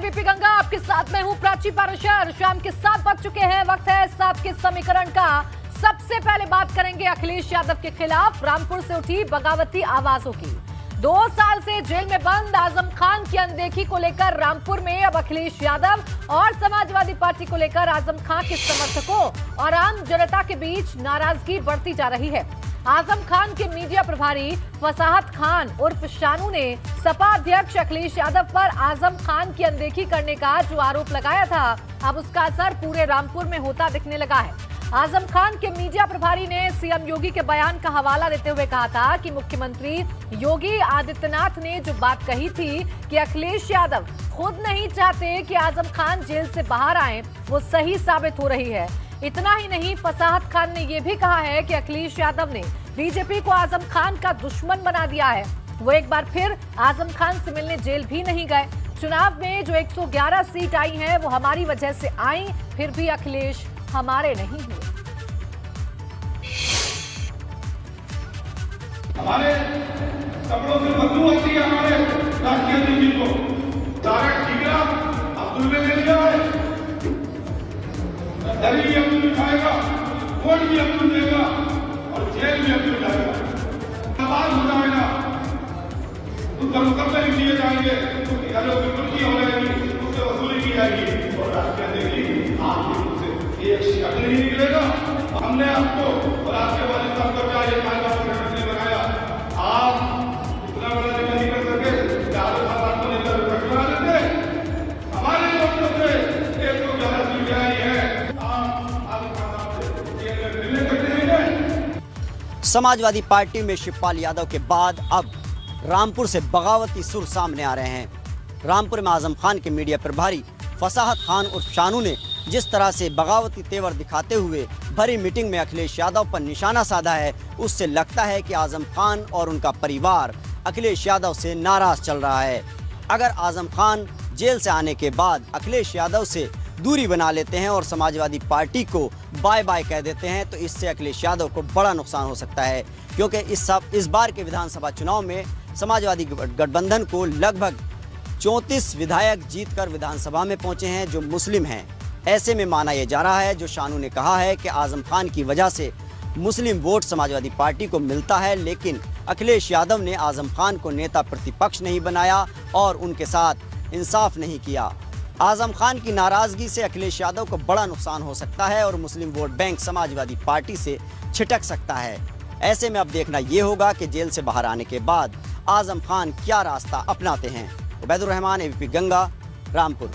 ABP Ganga, आपके साथ मैं हूं प्राची पाराशर। शाम के 7 बज चुके हैं। वक्त है 7 के समीकरण का। सबसे पहले बात करेंगे अखिलेश यादव के खिलाफ रामपुर से उठी बगावती आवाजों की। 2 साल से जेल में बंद आजम खान की अनदेखी को लेकर रामपुर में अब अखिलेश यादव और समाजवादी पार्टी को लेकर आजम खान के समर्थकों और आम जनता के बीच नाराजगी बढ़ती जा रही है। आजम खान के मीडिया प्रभारी फसाहत खान उर्फ शानू ने सपा अध्यक्ष अखिलेश यादव पर आजम खान की अनदेखी करने का जो आरोप लगाया था, अब उसका असर पूरे रामपुर में होता दिखने लगा है। आजम खान के मीडिया प्रभारी ने सीएम योगी के बयान का हवाला देते हुए कहा था कि मुख्यमंत्री योगी आदित्यनाथ ने जो बात कही थी कि अखिलेश यादव खुद नहीं चाहते कि आजम खान जेल से बाहर आए, वो सही साबित हो रही है। इतना ही नहीं, फसाहत खान ने यह भी कहा है कि अखिलेश यादव ने बीजेपी को आजम खान का दुश्मन बना दिया है। वो एक बार फिर आजम खान से मिलने जेल भी नहीं गए। चुनाव में जो 111 सीट आई हैं वो हमारी वजह से आई, फिर भी अखिलेश हमारे नहीं हुए। हमारे कपड़ों से बदबू आती है हमारे राष्ट्रीय नीति को। डायरेक्ट टिकरा अब्दुल ने ले लिया है, दरी भी अब्दुल उठाएगा, कोर्ट भी अब्दुल देगा और जेल भी अब्दुल जाएगा। आवाज हो जाएगा, उनका मुकदमे भी दिए जाएंगे, उनकी घरों की कुर्की हो जाएगी, उससे वसूली की जाएगी और राष्ट्रीय देगी आपके मुंह से एक शब्द नहीं निकलेगा। हमने आपको और आपके वालिद साहब को क्या ये कायदा ने बनाया, आप इतना बड़ा नहीं कर सके कि आजम खान को लेकर बना देते। हमारे लोगों से 111 सीटें आई है। समाजवादी पार्टी में शिवपाल यादव के बाद अब रामपुर से बगावती सुर सामने आ रहे हैं। रामपुर में आजम खान के मीडिया प्रभारी फसाहत खान उर्फ शानू ने जिस तरह से बगावती तेवर दिखाते हुए भरी मीटिंग में अखिलेश यादव पर निशाना साधा है, उससे लगता है कि आजम खान और उनका परिवार अखिलेश यादव से नाराज चल रहा है। अगर आजम खान जेल से आने के बाद अखिलेश यादव से दूरी बना लेते हैं और समाजवादी पार्टी को बाय बाय कह देते हैं, तो इससे अखिलेश यादव को बड़ा नुकसान हो सकता है, क्योंकि इस बार के विधानसभा चुनाव में समाजवादी गठबंधन को लगभग 34 विधायक जीतकर विधानसभा में पहुंचे हैं जो मुस्लिम हैं। ऐसे में माना यह जा रहा है, जो शानू ने कहा है कि आजम खान की वजह से मुस्लिम वोट समाजवादी पार्टी को मिलता है, लेकिन अखिलेश यादव ने आजम खान को नेता प्रतिपक्ष नहीं बनाया और उनके साथ इंसाफ नहीं किया। आजम खान की नाराजगी से अखिलेश यादव को बड़ा नुकसान हो सकता है और मुस्लिम वोट बैंक समाजवादी पार्टी से छिटक सकता है। ऐसे में अब देखना यह होगा कि जेल से बाहर आने के बाद आजम खान क्या रास्ता अपनाते हैं। उबैदुर रहमान, एबीपी गंगा, रामपुर।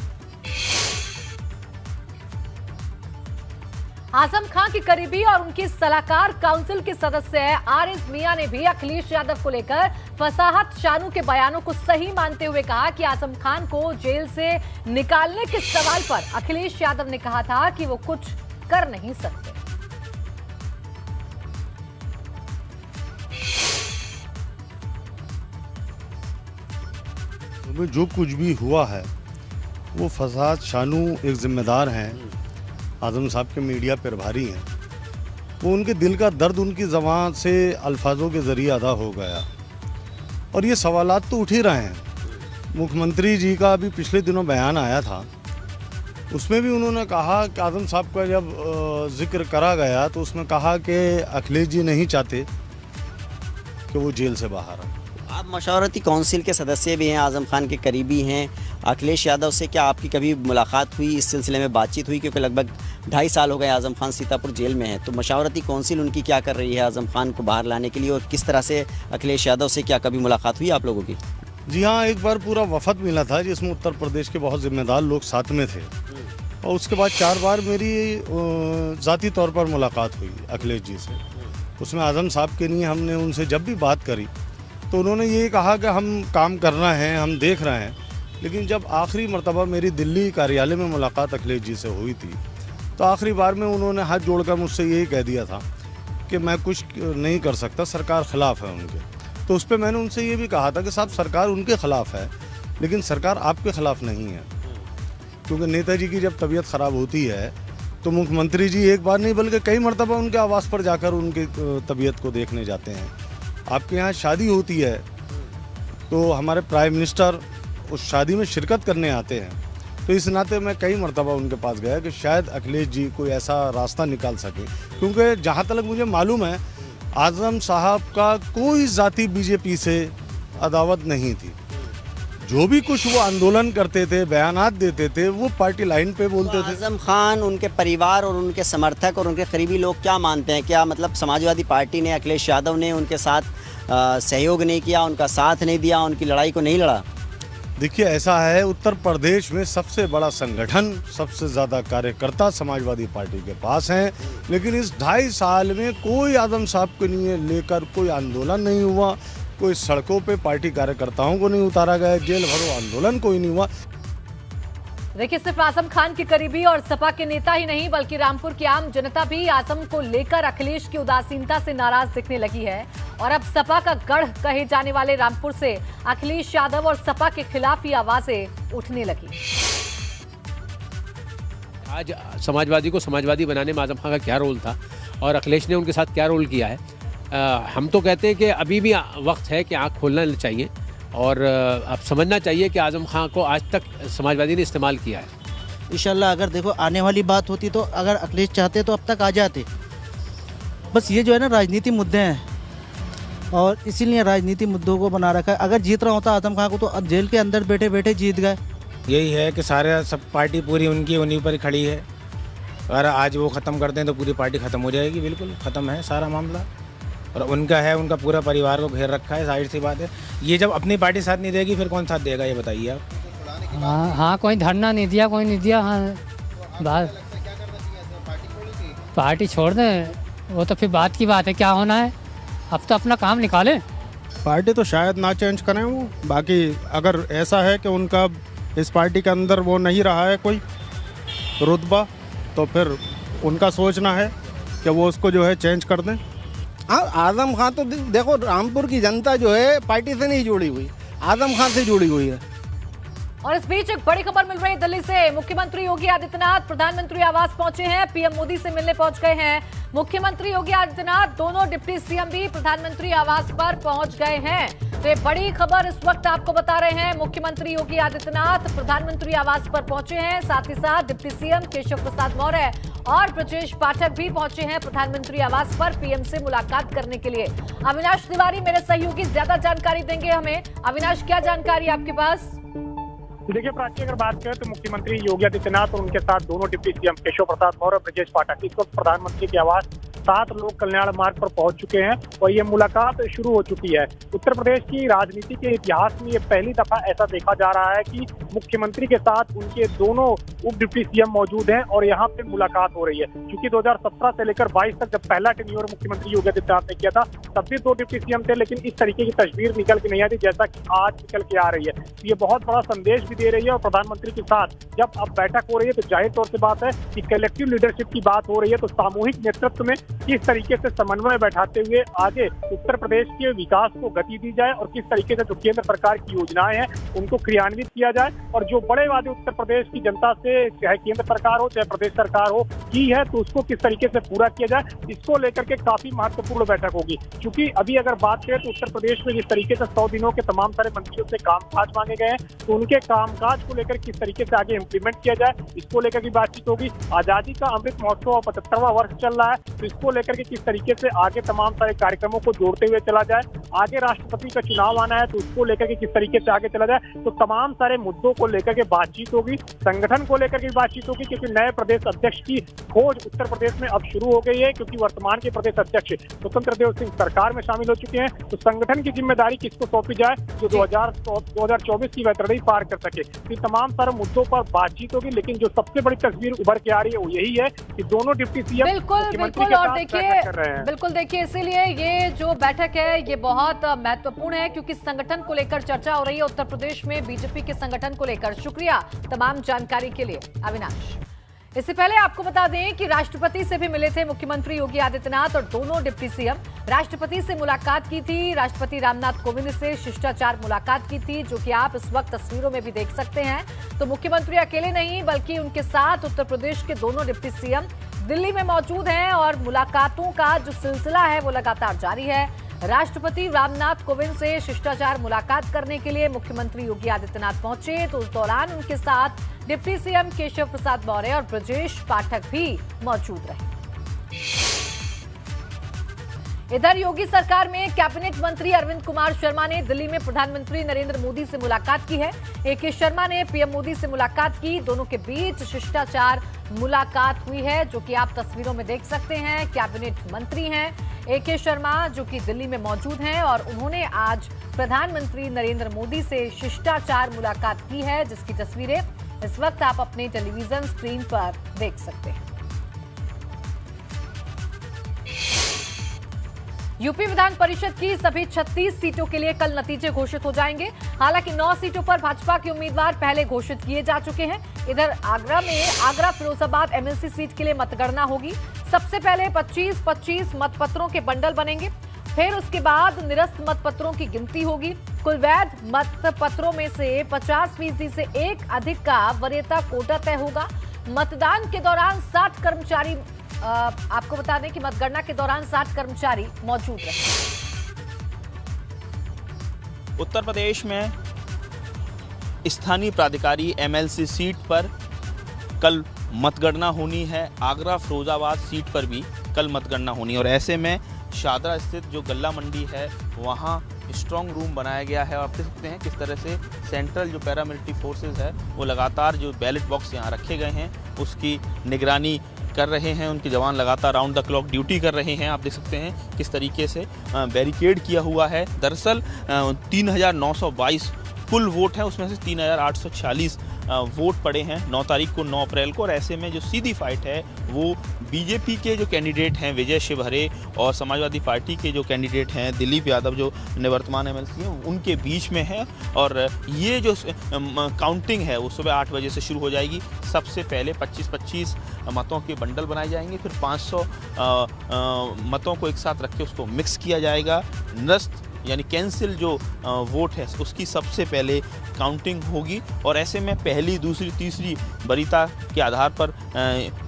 आजम खान के करीबी और उनके सलाहकार काउंसिल के सदस्य आरिज मियां ने भी अखिलेश यादव को लेकर फसाहत शानू के बयानों को सही मानते हुए कहा कि आजम खान को जेल से निकालने के सवाल पर अखिलेश यादव ने कहा था कि वो कुछ कर नहीं सकते। जो कुछ भी हुआ है वो फसाहत शानू एक जिम्मेदार हैं, आजम साहब के मीडिया प्रभारी हैं। वो उनके दिल का दर्द उनकी ज़बान से अल्फाजों के ज़रिए अदा हो गया और ये सवालात तो उठ ही रहे हैं। मुख्यमंत्री जी का अभी पिछले दिनों बयान आया था, उसमें भी उन्होंने कहा कि आजम साहब का जब जिक्र करा गया तो उसमें कहा कि अखिलेश जी नहीं चाहते कि वो जेल से बाहर आए। आप मशावरती काउंसिल के सदस्य भी हैं, आजम खान के करीबी हैं। अखिलेश यादव से क्या आपकी कभी मुलाकात हुई, इस सिलसिले में बातचीत हुई? क्योंकि लगभग 2.5 साल हो गए आजम खान सीतापुर जेल में है, तो मशावरती काउंसिल उनकी क्या कर रही है आजम खान को बाहर लाने के लिए, और किस तरह से अखिलेश यादव से क्या कभी मुलाकात हुई आप लोगों की? जी हाँ, एक बार पूरा वफद मिला था जिसमें उत्तर प्रदेश के बहुत जिम्मेदार लोग साथ में थे और उसके बाद 4 बार मेरी ज़ाती तौर पर मुलाकात हुई अखिलेश जी से। उसमें आजम साहब के लिए हमने उनसे जब भी बात करी तो उन्होंने ये कहा कि हम काम करना है, हम देख रहे हैं। लेकिन जब आखिरी मर्तबा मेरी दिल्ली कार्यालय में मुलाकात अखिलेश जी से हुई थी तो आखिरी बार में उन्होंने हाथ जोड़कर मुझसे यही कह दिया था कि मैं कुछ नहीं कर सकता, सरकार ख़िलाफ़ है उनके। तो उस पर मैंने उनसे ये भी कहा था कि साहब सरकार उनके ख़िलाफ़ है लेकिन सरकार आपके ख़िलाफ़ नहीं है, क्योंकि नेताजी की जब तबीयत ख़राब होती है तो मुख्यमंत्री जी एक बार नहीं बल्कि कई मरतबा उनके आवास पर जाकर उनकी तबीयत को देखने जाते हैं। आपके यहाँ शादी होती है तो हमारे प्राइम मिनिस्टर उस शादी में शिरकत करने आते हैं। तो इस नाते मैं कई मरतबा उनके पास गया कि शायद अखिलेश जी कोई ऐसा रास्ता निकाल सके, क्योंकि जहाँ तक मुझे मालूम है आज़म साहब का कोई ज़ाती बीजेपी से अदावत नहीं थी। जो भी कुछ वो आंदोलन करते थे, बयानात देते थे, वो पार्टी लाइन पे बोलते थे। आज़म खान, उनके परिवार और उनके समर्थक और उनके करीबी लोग क्या मानते हैं? क्या मतलब समाजवादी पार्टी ने, अखिलेश यादव ने उनके साथ सहयोग नहीं किया, उनका साथ नहीं दिया, उनकी लड़ाई को नहीं लड़ा? देखिए, ऐसा है, उत्तर प्रदेश में सबसे बड़ा संगठन, सबसे ज़्यादा कार्यकर्ता समाजवादी पार्टी के पास हैं, लेकिन इस 2.5 साल में कोई आज़म साहब को लिए लेकर कोई आंदोलन नहीं हुआ, कोई सड़कों पे पार्टी कार्यकर्ताओं को नहीं उतारा गया, जेल भरो आंदोलन कोई नहीं हुआ। देखिए, सिर्फ आजम खान के करीबी और सपा के नेता ही नहीं बल्कि रामपुर की आम जनता भी आजम को लेकर अखिलेश की उदासीनता से नाराज दिखने लगी है और अब सपा का गढ़ कहे जाने वाले रामपुर से अखिलेश यादव और सपा के खिलाफ ही आवाजें उठने लगी। आज समाजवादी को समाजवादी बनाने में आजम खान का क्या रोल था और अखिलेश ने उनके साथ क्या रोल किया है, हम तो कहते हैं कि अभी भी वक्त है कि आँख खोलना चाहिए और अब समझना चाहिए कि आजम खान को आज तक समाजवादी ने इस्तेमाल किया है। इंशाल्लाह अगर देखो आने वाली बात होती तो अगर अखिलेश चाहते तो अब तक आ जाते। बस ये जो है ना राजनीति मुद्दे हैं और इसीलिए राजनीति मुद्दों को बना रखा है। अगर जीत रहा होता आजम खान को तो अब जेल के अंदर बैठे बैठे जीत गए। यही है कि सारे सब पार्टी पूरी उनकी उन्हीं पर खड़ी है। अगर आज वो ख़त्म कर दें तो पूरी पार्टी ख़त्म हो जाएगी, बिल्कुल ख़त्म है सारा मामला। और उनका है, उनका पूरा परिवार को घेर रखा है, जाहिर सी बात है। ये जब अपनी पार्टी साथ नहीं देगी फिर कौन साथ देगा, ये बताइए आप। हाँ, कोई धरना नहीं दिया, कोई नहीं दिया। हाँ, बात पार्टी छोड़ दें वो तो फिर बात की बात है, क्या होना है। अब तो अपना काम निकालें। पार्टी तो शायद ना चेंज करें वो, बाकी अगर ऐसा है कि उनका इस पार्टी के अंदर वो नहीं रहा है कोई रुतबा तो फिर उनका सोचना है कि वो उसको जो है चेंज कर दें। हाँ, आजम खान तो देखो रामपुर की जनता जो है पार्टी से नहीं जुड़ी हुई, आजम खान से जुड़ी हुई है। और इस बीच एक बड़ी खबर मिल रही है दिल्ली से। मुख्यमंत्री योगी आदित्यनाथ प्रधानमंत्री आवास पहुंचे हैं, पीएम मोदी से मिलने पहुंच गए हैं। मुख्यमंत्री योगी आदित्यनाथ, दोनों डिप्टी सीएम भी प्रधानमंत्री आवास पर पहुंच गए हैं। तो ये बड़ी खबर इस वक्त आपको बता रहे हैं। मुख्यमंत्री योगी आदित्यनाथ प्रधानमंत्री आवास पर पहुंचे हैं, साथ ही साथ डिप्टी सीएम केशव प्रसाद मौर्य और ब्रजेश पाठक भी पहुंचे हैं प्रधानमंत्री आवास पर पीएम से मुलाकात करने के लिए। अविनाश तिवारी मेरे सहयोगी ज्यादा जानकारी देंगे हमें। अविनाश, क्या जानकारी आपके पास? देखिए प्राची, अगर बात करें तो मुख्यमंत्री योगी आदित्यनाथ और उनके साथ दोनों डिप्टी सीएम केशव प्रसाद मौर्य और ब्रजेश पाठक इस वक्त प्रधानमंत्री के आवास 7 लोक कल्याण मार्ग पर पहुंच चुके हैं और ये मुलाकात शुरू हो चुकी है। उत्तर प्रदेश की राजनीति के इतिहास में ये पहली दफा ऐसा देखा जा रहा है कि मुख्यमंत्री के साथ उनके दोनों उप डिप्टी सीएम मौजूद हैं और यहाँ पे मुलाकात हो रही है। क्योंकि 2017 से लेकर 22 तक जब पहला टेन्योर मुख्यमंत्री योगी आदित्यनाथ ने किया था तब भी 2 डिप्टी सीएम थे, लेकिन इस तरीके की तस्वीर निकल के नहीं आती जैसा कि आज निकल के आ रही है। तो ये बहुत बड़ा संदेश भी दे रही है और प्रधानमंत्री के साथ जब अब बैठक हो रही है तो जाहिर तौर से बात है कि कलेक्टिव लीडरशिप की बात हो रही है। तो सामूहिक नेतृत्व में किस तरीके से समन्वय बैठाते हुए आगे उत्तर प्रदेश के विकास को गति दी जाए और किस तरीके से जो केंद्र सरकार की योजनाएं हैं उनको क्रियान्वित किया जाए और जो बड़े वादे उत्तर प्रदेश की जनता से चाहे केंद्र सरकार हो चाहे प्रदेश सरकार हो की है तो उसको किस तरीके से पूरा किया जाए, इसको लेकर के काफी महत्वपूर्ण बैठक होगी। क्योंकि अभी अगर बात करें तो उत्तर प्रदेश में जिस तरीके से 100 दिनों के तमाम सारे मंत्रियों से कामकाज मांगे गए हैं तो उनके कामकाज को लेकर किस तरीके से आगे इम्प्लीमेंट किया जाए इसको लेकर की बातचीत होगी। आजादी का अमृत महोत्सव 75वां वर्ष चल रहा है तो इसको लेकर के किस तरीके से आगे तमाम सारे कार्यक्रमों को जोड़ते हुए चला जाए। आगे राष्ट्रपति का चुनाव आना है तो उसको लेकर के किस तरीके से आगे चला जाए। तो तमाम सारे मुद्दों को लेकर के बातचीत होगी, संगठन को लेकर के बातचीत होगी क्योंकि नए प्रदेश अध्यक्ष की खोज उत्तर प्रदेश में अब शुरू हो गई है। क्योंकि वर्तमान के प्रदेश अध्यक्ष स्वतंत्र देव सिंह सरकार में शामिल हो चुके हैं तो संगठन की जिम्मेदारी किसको सौंपी जाए जो 2024 की वैतरणी पार कर सके। तो तमाम सारे मुद्दों पर बातचीत होगी, लेकिन जो सबसे बड़ी तस्वीर उभर के आ रही है वो यही है कि दोनों डिप्टी सीएम बिल्कुल और देखिए इसीलिए ये जो बैठक है ये बहुत महत्वपूर्ण है क्योंकि संगठन को लेकर चर्चा हो रही है उत्तर प्रदेश में बीजेपी के संगठन को लेकर। शुक्रिया तमाम जानकारी के लिए अविनाश। इससे पहले आपको बता दें कि राष्ट्रपति से भी मिले थे मुख्यमंत्री योगी आदित्यनाथ और दोनों डिप्टी सीएम। राष्ट्रपति से मुलाकात की थी, राष्ट्रपति रामनाथ कोविंद से शिष्टाचार मुलाकात की थी जो कि आप इस वक्त तस्वीरों में भी देख सकते हैं। तो मुख्यमंत्री अकेले नहीं बल्कि उनके साथ उत्तर प्रदेश के दोनों डिप्टी सीएम दिल्ली में मौजूद हैं और मुलाकातों का जो सिलसिला है वो लगातार जारी है। राष्ट्रपति रामनाथ कोविंद से शिष्टाचार मुलाकात करने के लिए मुख्यमंत्री योगी आदित्यनाथ पहुंचे तो उस दौरान उनके साथ डिप्टी सीएम केशव प्रसाद मौर्य और ब्रजेश पाठक भी मौजूद रहे। इधर योगी सरकार में कैबिनेट मंत्री अरविंद कुमार शर्मा ने दिल्ली में प्रधानमंत्री नरेंद्र मोदी से मुलाकात की है। ए.के. शर्मा ने पीएम मोदी से मुलाकात की। दोनों के बीच शिष्टाचार मुलाकात हुई है, जो कि आप तस्वीरों में देख सकते हैं। कैबिनेट मंत्री हैं ए.के. शर्मा, जो कि दिल्ली में मौजूद हैं और उन्होंने आज प्रधानमंत्री नरेंद्र मोदी से शिष्टाचार मुलाकात की है, जिसकी तस्वीरें इस वक्त आप अपने टेलीविजन स्क्रीन पर देख सकते हैं। यूपी विधान परिषद की सभी 36 सीटों के लिए कल नतीजे घोषित हो जाएंगे। हालांकि 9 सीटों पर भाजपा के उम्मीदवार पहले घोषित किए जा चुके हैं। इधर आगरा में आगरा फिरोजाबाद एमएलसी सीट के लिए मतगणना होगी। सबसे पहले 25-25 मतपत्रों के बंडल बनेंगे, फिर उसके बाद निरस्त मतपत्रों की गिनती होगी। कुल वैध मतपत्रों में से 50% से एक अधिक का वरीयता कोटा तय होगा। मतदान के दौरान 60 कर्मचारी आपको बता दें कि मतगणना के दौरान 60 कर्मचारी मौजूद रहे। उत्तर प्रदेश में स्थानीय प्राधिकारी एमएलसी सीट पर कल मतगणना होनी है। आगरा फिरोजाबाद सीट पर भी कल मतगणना होनी है और ऐसे में शादरा स्थित जो गल्ला मंडी है वहाँ स्ट्रॉन्ग रूम बनाया गया है। आप देख सकते हैं किस तरह से सेंट्रल जो पैरामिलिट्री फोर्सेस है वो लगातार जो बैलेट बॉक्स यहाँ रखे गए हैं उसकी निगरानी कर रहे हैं। उनके जवान लगातार राउंड द क्लॉक ड्यूटी कर रहे हैं। आप देख सकते हैं किस तरीके से बैरिकेड किया हुआ है। दरअसल 3922 कुल वोट है, उसमें से 3846 वोट पड़े हैं 9 तारीख को, 9 अप्रैल को। और ऐसे में जो सीधी फाइट है वो बीजेपी के जो कैंडिडेट हैं विजय शिवहरे और समाजवादी पार्टी के जो कैंडिडेट हैं दिलीप यादव जो निवर्तमान एमएलसी हैं उनके बीच में है। और ये जो काउंटिंग है वो सुबह 8 बजे से शुरू हो जाएगी। सबसे पहले 25-25 मतों के बंडल बनाए जाएंगे, फिर 500 मतों को एक साथ रख के उसको मिक्स किया जाएगा। निरस्त यानी कैंसिल जो वोट है उसकी सबसे पहले काउंटिंग होगी और ऐसे में पहली, दूसरी, तीसरी वरीयता के आधार पर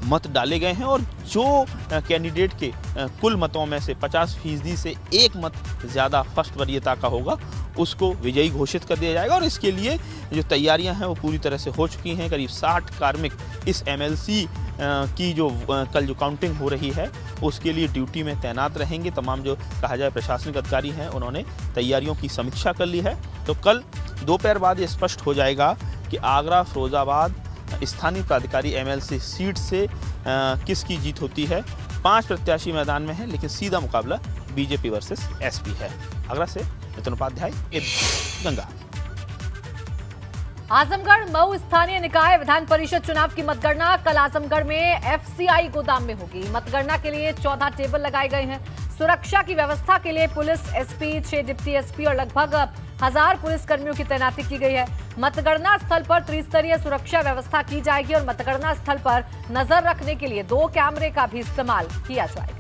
मत डाले गए हैं और जो कैंडिडेट के कुल मतों में से 50% से एक मत ज़्यादा फर्स्ट वरीयता का होगा उसको विजयी घोषित कर दिया जाएगा। और इसके लिए जो तैयारियां हैं वो पूरी तरह से हो चुकी हैं। करीब 60 कार्मिक इस एमएलसी की जो कल जो काउंटिंग हो रही है उसके लिए ड्यूटी में तैनात रहेंगे। तमाम जो कहा जाए प्रशासनिक अधिकारी हैं उन्होंने तैयारियों की समीक्षा कर ली है। तो कल दोपहर बाद ये स्पष्ट हो जाएगा कि आगरा फिरोजाबाद स्थानीय प्राधिकारी एमएलसी सीट से किसकी जीत होती है। 5 प्रत्याशी मैदान में हैं लेकिन सीधा मुकाबला बीजेपी वर्सेस एसपी है। आगरा से नितिन उपाध्याय, गंगा। आजमगढ़ मऊ स्थानीय निकाय विधान परिषद चुनाव की मतगणना कल आजमगढ़ में एफसीआई गोदाम में होगी। मतगणना के लिए 14 टेबल लगाए गए हैं। सुरक्षा की व्यवस्था के लिए पुलिस एसपी, 6 डिप्टी एसपी और लगभग 1000 पुलिसकर्मियों की तैनाती की गई है। मतगणना स्थल पर त्रिस्तरीय सुरक्षा व्यवस्था की जाएगी और मतगणना स्थल पर नजर रखने के लिए 2 कैमरे का भी इस्तेमाल किया जाएगा।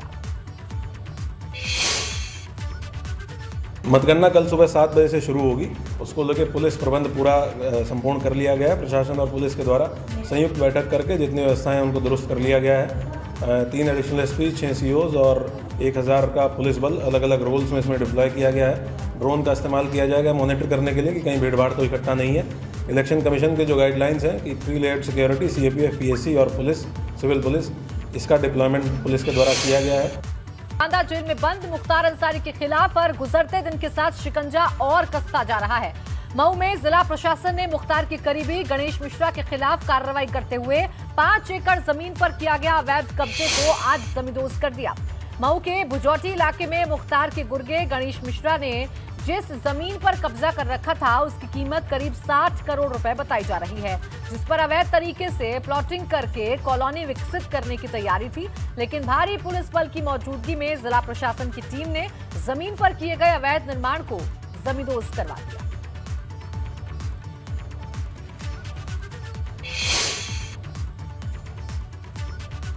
मतगणना कल सुबह 7 बजे से शुरू होगी। उसको लेकर पुलिस प्रबंध पूरा संपूर्ण कर लिया गया है। प्रशासन और पुलिस के द्वारा संयुक्त बैठक करके जितनी व्यवस्थाएं उनको दुरुस्त कर लिया गया है। 3 एडिशनल एसपी, 6 सीओज और 1000 का पुलिस बल अलग अलग रोल्स में इसमें डिप्लॉय किया गया है। ड्रोन का इस्तेमाल किया जाएगा मॉनिटर करने के लिए कि कहीं भीड़ भाड़ तो इकट्ठा नहीं है। इलेक्शन कमीशन के जो गाइडलाइंस हैं कि 3 लेयर्ड सिक्योरिटी, सीएपीएफ, पीएससी और पुलिस, सिविल पुलिस, इसका डिप्लॉयमेंट पुलिस के द्वारा किया गया है। बांदा जेल में बंद मुख्तार अंसारी के खिलाफ पर गुजरते दिन के साथ शिकंजा और कसता जा रहा है। मऊ में जिला प्रशासन ने मुख्तार के करीबी गणेश मिश्रा के खिलाफ कार्रवाई करते हुए 5 एकड़ जमीन पर किया गया अवैध कब्जे को आज जमींदोज कर दिया। मऊ के भुजौटी इलाके में मुख्तार के गुर्गे गणेश मिश्रा ने जिस जमीन पर कब्जा कर रखा था उसकी कीमत करीब 60 करोड़ रुपए बताई जा रही है, जिस पर अवैध तरीके से प्लॉटिंग करके कॉलोनी विकसित करने की तैयारी थी। लेकिन भारी पुलिस बल की मौजूदगी में जिला प्रशासन की टीम ने जमीन पर किए गए अवैध निर्माण को जमींदोज करवा दिया।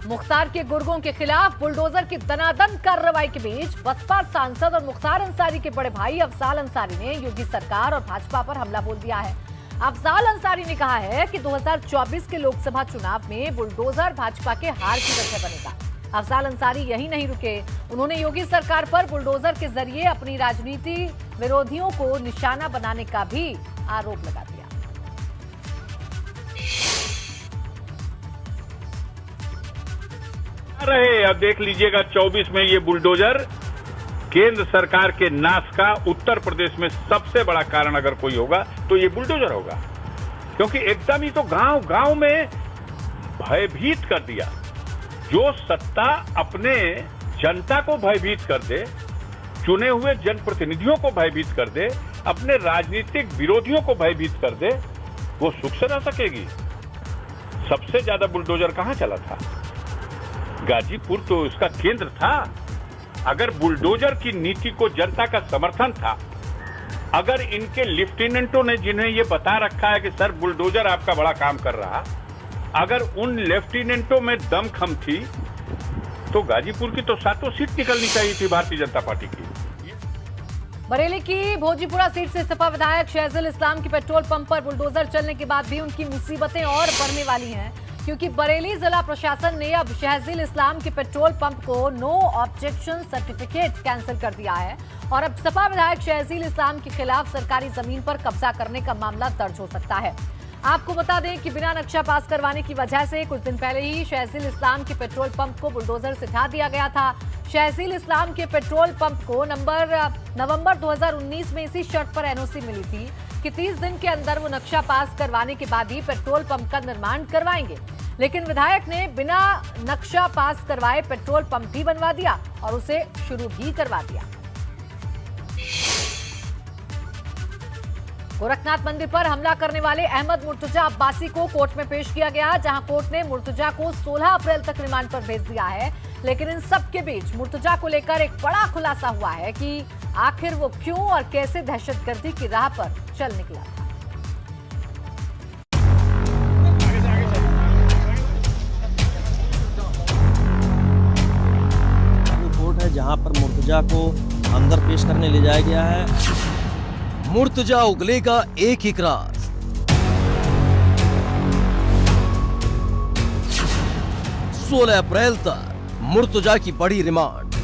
मुख्तार के गुर्गों के खिलाफ बुलडोजर की दनादन कार्रवाई के बीच बसपा सांसद और मुख्तार अंसारी के बड़े भाई अफजाल अंसारी ने योगी सरकार और भाजपा पर हमला बोल दिया है। अफजाल अंसारी ने कहा है कि 2024 के लोकसभा चुनाव में बुलडोजर भाजपा के हार की वजह बनेगा। अफजाल अंसारी यही नहीं रुके, उन्होंने योगी सरकार पर बुलडोजर के जरिए अपनी राजनीति विरोधियों को निशाना बनाने का भी आरोप लगा दिया। रहे अब देख लीजिएगा 24 में ये बुलडोजर केंद्र सरकार के नाश का उत्तर प्रदेश में सबसे बड़ा कारण अगर कोई होगा तो ये बुलडोजर होगा, क्योंकि एकदम ही तो गांव गांव में भयभीत कर दिया। जो सत्ता अपने जनता को भयभीत कर दे, चुने हुए जनप्रतिनिधियों को भयभीत कर दे, अपने राजनीतिक विरोधियों को भयभीत कर दे, वो सुख से रह सकेगी। सबसे ज्यादा बुलडोजर कहां चला था? गाजीपुर तो इसका केंद्र था। अगर बुलडोजर की नीति को जनता का समर्थन था, अगर इनके लेफ्टिनेंटों ने जिन्हें ये बता रखा है कि सर बुलडोजर आपका बड़ा काम कर रहा, अगर उन लेफ्टिनेंटों में दमखम थी तो गाजीपुर की तो 7 सीट निकलनी चाहिए थी भारतीय जनता पार्टी की। बरेली की भोजीपुरा सीट से सपा विधायक शहजील इस्लाम की पेट्रोल पंप पर बुलडोजर चलने के बाद भी उनकी मुसीबतें और बढ़ने वाली हैं, क्योंकि बरेली जिला प्रशासन ने अब शहजील इस्लाम के पेट्रोल पंप को नो ऑब्जेक्शन सर्टिफिकेट कैंसिल कर दिया है और अब सपा विधायक शहजील इस्लाम के खिलाफ सरकारी जमीन पर कब्जा करने का मामला दर्ज हो सकता है। आपको बता दें कि बिना नक्शा पास करवाने की वजह से कुछ दिन पहले ही शहजील इस्लाम के पेट्रोल पंप को बुलडोजर से ढा दिया गया था। शहजील इस्लाम के पेट्रोल पंप को नवंबर 2019 में इसी शर्त पर एनओसी मिली थी कि 30 दिन के अंदर वो नक्शा पास करवाने के बाद ही पेट्रोल पंप का निर्माण करवाएंगे, लेकिन विधायक ने बिना नक्शा पास करवाए पेट्रोल पंप भी बनवा दिया और उसे शुरू भी करवा दिया। गोरखनाथ मंदिर पर हमला करने वाले अहमद मुर्तजा अब्बासी को कोर्ट में पेश किया गया, जहां कोर्ट ने मुर्तजा को 16 अप्रैल तक रिमांड पर भेज दिया है। लेकिन इन सब के बीच मुर्तजा को लेकर एक बड़ा खुलासा हुआ है कि आखिर वो क्यों और कैसे दहशतगर्दी की राह पर चल निकला था। कोर्ट है जहां पर मुर्तजा को अंदर पेश करने ले जाया गया है। मुर्तजा उगलेगा एक ही राज। 16 अप्रैल तक मुर्तजा की बड़ी रिमांड।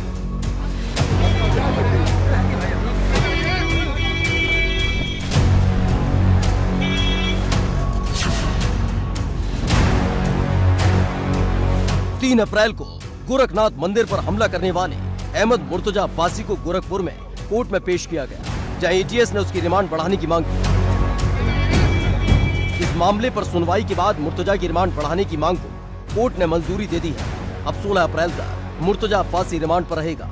तीन अप्रैल को गोरखनाथ मंदिर पर हमला करने वाले अहमद मुर्तजा अब्बासी को गोरखपुर में कोर्ट में पेश किया गया, जहां एटीएस ने उसकी रिमांड बढ़ाने की मांग की। इस मामले पर सुनवाई के बाद मुर्तजा की रिमांड बढ़ाने की मांग को कोर्ट ने मंजूरी दे दी है। अब 16 अप्रैल तक मुर्तजा अब्बासी रिमांड पर रहेगा।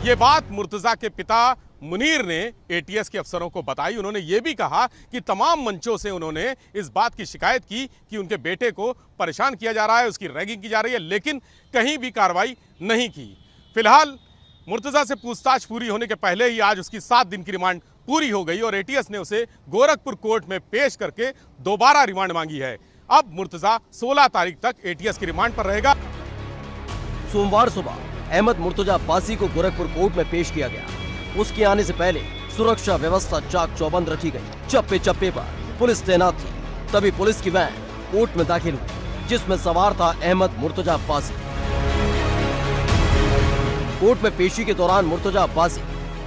ये बात मुर्तजा के पिता मुनीर ने एटीएस के अफसरों को बताई। उन्होंने ये भी कहा कि तमाम मंचों से उन्होंने इस बात की शिकायत की कि उनके बेटे को परेशान किया जा रहा है, उसकी रैगिंग की जा रही है, लेकिन कहीं भी कार्रवाई नहीं की। फिलहाल मुर्तजा से पूछताछ पूरी होने के पहले ही आज उसकी 7 दिन की रिमांड पूरी हो गई और एटीएस ने उसे गोरखपुर कोर्ट में पेश करके दोबारा रिमांड मांगी है। अब मुर्तजा 16 तारीख तक एटीएस की रिमांड पर रहेगा। सोमवार सुबह अहमद मुर्तजा अब्बासी को गोरखपुर कोर्ट में पेश किया गया। उसके आने से पहले सुरक्षा व्यवस्था चाक चौबंद रखी गई। चप्पे चप्पे पर पुलिस तैनात थी। तभी पुलिस की वैन कोर्ट में दाखिल हुई, जिसमें सवार था अहमद मुर्तजा अब्बासी। कोर्ट में पेशी के दौरान मुर्तजा अब्बासी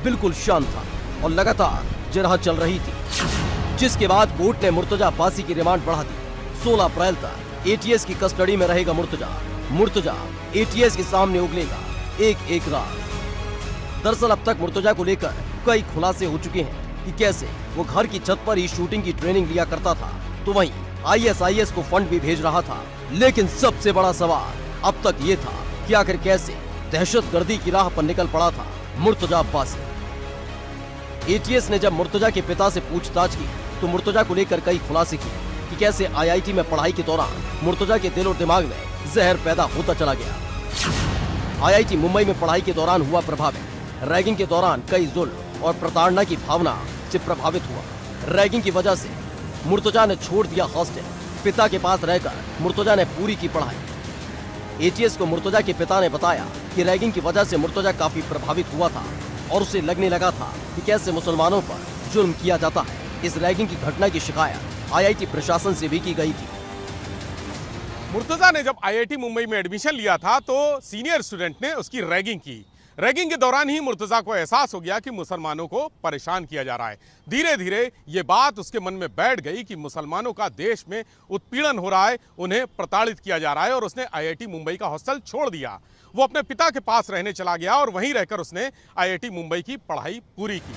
बिल्कुल शांत था और लगातार जिरह चल रही थी, जिसके बाद कोर्ट ने मुर्तजा अब्बासी की रिमांड बढ़ा दी। 16 अप्रैल तक एटीएस की कस्टडी में रहेगा मुर्तजा एटीएस के सामने उगलेगा एक एक राज। दरअसल अब तक मुर्तजा को लेकर कई खुलासे हो चुके हैं कि कैसे वो घर की छत पर ही शूटिंग की ट्रेनिंग लिया करता था, तो वहीं आईएसआईएस को फंड भी भेज रहा था। लेकिन सबसे बड़ा सवाल अब तक ये था कि आखिर कैसे दहशतगर्दी की राह पर निकल पड़ा था मुर्तजा अब्बासी। एटीएस ने जब मुर्तजा के पिता से पूछताछ की तो मुर्तजा को लेकर कई खुलासे किए कि कैसे आईआईटी में पढ़ाई के दौरान मुर्तजा के दिल और दिमाग में जहर पैदा होता चला गया। आईआईटी मुंबई में पढ़ाई के दौरान हुआ प्रभावित, रैगिंग के दौरान कई जुल्म और प्रताड़ना की भावना से प्रभावित हुआ। रैगिंग की वजह से मुर्तजा ने छोड़ दिया हॉस्टल। पिता के पास रहकर मुर्तजा ने पूरी की पढ़ाई। एटीएस को मुर्तजा के पिता ने बताया कि रैगिंग की वजह से मुर्तजा काफी प्रभावित हुआ था और उसे लगने लगा था कि कैसे मुसलमानों पर जुल्म किया जाता है। इस रैगिंग की घटना की शिकायत आईआईटी प्रशासन से भी की गई थी। मुर्तजा ने जब आईआईटी मुंबई में एडमिशन लिया था तो सीनियर स्टूडेंट ने उसकी रैगिंग की। रैगिंग के दौरान ही मुर्तजा को एहसास हो गया कि मुसलमानों को परेशान किया जा रहा है। धीरे धीरे ये बात उसके मन में बैठ गई कि मुसलमानों का देश में उत्पीड़न हो रहा है, उन्हें प्रताड़ित किया जा रहा है, और उसने आईआईटी मुंबई का हॉस्टल छोड़ दिया। वो अपने पिता के पास रहने चला गया और वहीं रहकर उसने आईआईटी मुंबई की पढ़ाई पूरी की।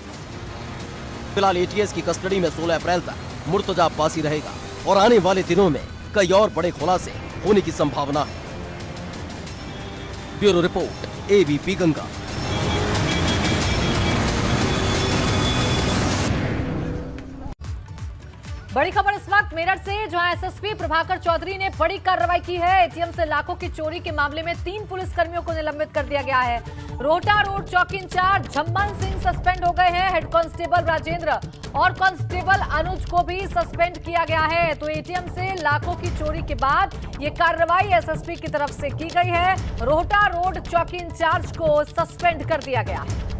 फिलहाल एटीएस की कस्टडी में 16 अप्रैल तक मुर्तजा अब्बासी रहेगा और आने वाले दिनों में कई और बड़े खुलासे होने की संभावना है। Bureau report, ABP Ganga. बड़ी खबर इस वक्त मेरठ से, जहां एसएसपी प्रभाकर चौधरी ने बड़ी कार्रवाई की है। एटीएम से लाखों की चोरी के मामले में 3 पुलिसकर्मियों को निलंबित कर दिया गया है। रोहटा रोड चौकी इंचार्ज झम्मन सिंह सस्पेंड हो गए हैं। हेड कांस्टेबल राजेंद्र और कांस्टेबल अनुज को भी सस्पेंड किया गया है। तो एटीएम से लाखों की चोरी के बाद ये कार्रवाई एसएसपी की तरफ से की गई है। रोहटा रोड चौकी इंचार्ज को सस्पेंड कर दिया गया है।